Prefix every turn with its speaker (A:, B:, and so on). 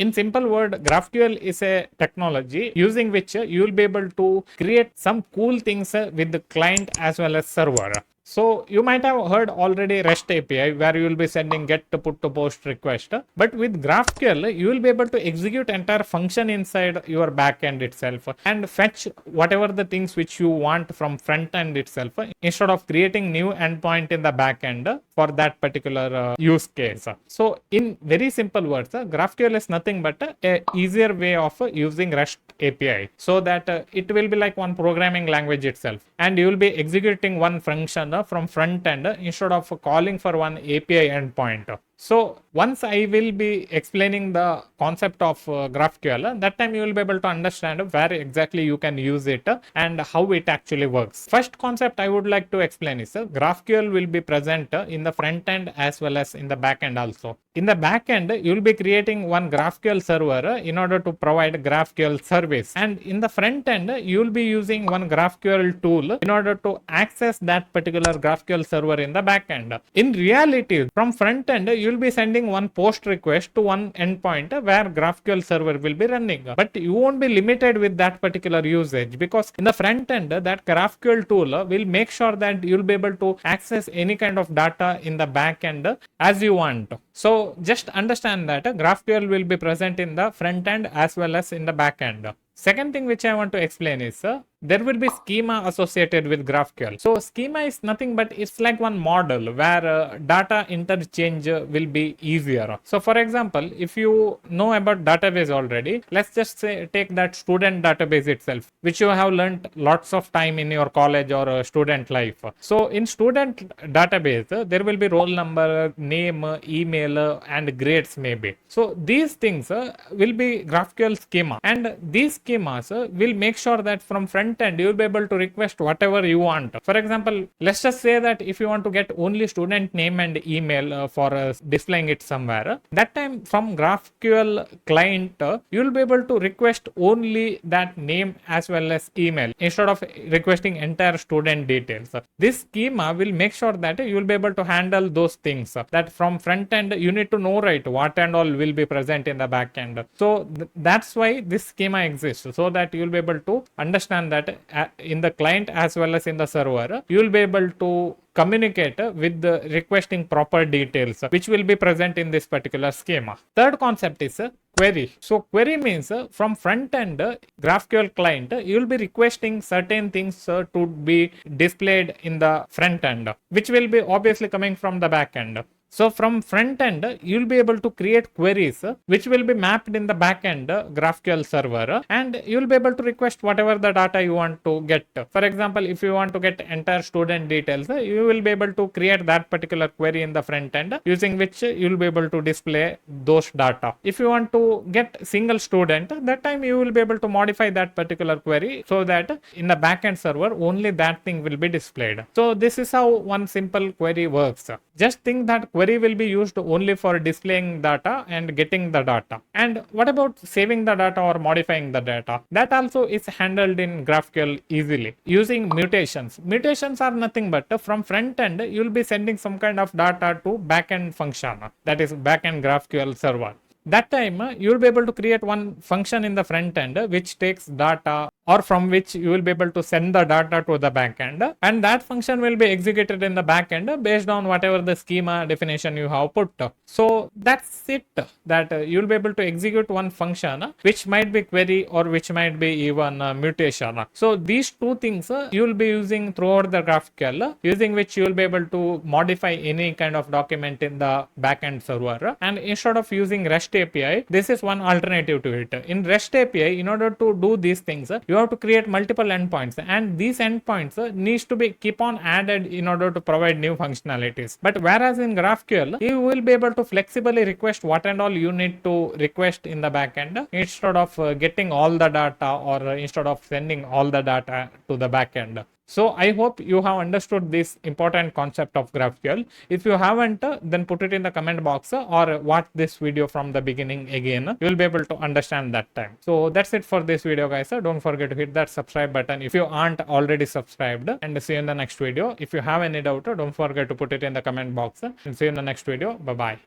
A: In simple word, GraphQL is a technology using which you will be able to create some cool things with the client as well as server. So you might have heard already REST API where you will be sending get to put to post request. But with GraphQL, you will be able to execute entire function inside your backend itself and fetch whatever the things which you want from front end itself instead of creating new endpoint in the backend for that particular use case. So in very simple words, GraphQL is nothing but a easier way of using REST API so that it will be like one programming language itself, and you will be executing one function from front end instead of calling for one API endpoint. So once I will be explaining the concept of GraphQL, that time you will be able to understand where exactly you can use it and how it actually works. First concept I would like to explain is GraphQL will be present in the front end as well as in the back end also. In the back end, you will be creating one GraphQL server in order to provide GraphQL service. And in the front end, you will be using one GraphQL tool in order to access that particular GraphQL server in the back end. In reality, from front end, you will be sending one post request to one endpoint where GraphQL server will be running. But you won't be limited with that particular usage, because in the front end, that GraphQL tool will make sure that you'll be able to access any kind of data in the back end as you want. So just understand that GraphQL will be present in the front end as well as in the back end. Second thing which I want to explain is there will be schema associated with GraphQL. So schema is nothing but it's like one model where data interchange will be easier. So for example, if you know about database already, let's just say take that student database itself, which you have learned lots of time in your college or student life. So in student database, there will be roll number, name, email, and grades maybe. So these things will be GraphQL schema, and these schemas will make sure that from front end you will be able to request whatever you want. For example, let's just say that if you want to get only student name and email for displaying it somewhere, that time from GraphQL client you will be able to request only that name as well as email instead of requesting entire student details. This schema will make sure that you will be able to handle those things, that from front end you need to know right what and all will be present in the back end. So that's why this schema exists, so that you will be able to understand that in the client as well as in the server, you will be able to communicate with the requesting proper details which will be present in this particular schema. Third concept is query. So query means from front end GraphQL client, you will be requesting certain things to be displayed in the front end, which will be obviously coming from the back end. So from front end, you'll be able to create queries which will be mapped in the back end GraphQL server, and you'll be able to request whatever the data you want to get. For example, if you want to get entire student details, you will be able to create that particular query in the front end, using which you'll be able to display those data. If you want to get single student, that time you will be able to modify that particular query so that in the backend server only that thing will be displayed. So this is how one simple query works. Just think that query will be used only for displaying data and getting the data. And what about saving the data or modifying the data? That also is handled in GraphQL easily using mutations. Mutations are nothing but from front end you will be sending some kind of data to backend function, that is backend GraphQL server. That time you will be able to create one function in the front end which takes data, or from which you will be able to send the data to the backend, and that function will be executed in the backend based on whatever the schema definition you have put. So that's it, that you will be able to execute one function which might be query or which might be even mutation. So these two things you will be using throughout the GraphQL, using which you will be able to modify any kind of document in the backend server. And instead of using REST API, this is one alternative to it. In REST API, in order to do these things, you have to create multiple endpoints, and these endpoints needs to be keep on added in order to provide new functionalities. But whereas in GraphQL, you will be able to flexibly request what and all you need to request in the backend instead of getting all the data, or instead of sending all the data to the backend. So I hope you have understood this important concept of GraphQL. If you haven't, then put it in the comment box or watch this video from the beginning again. You will be able to understand that time. So that's it for this video, guys. Don't forget to hit that subscribe button if you aren't already subscribed, and see you in the next video. If you have any doubt, don't forget to put it in the comment box, and see you in the next video. Bye bye.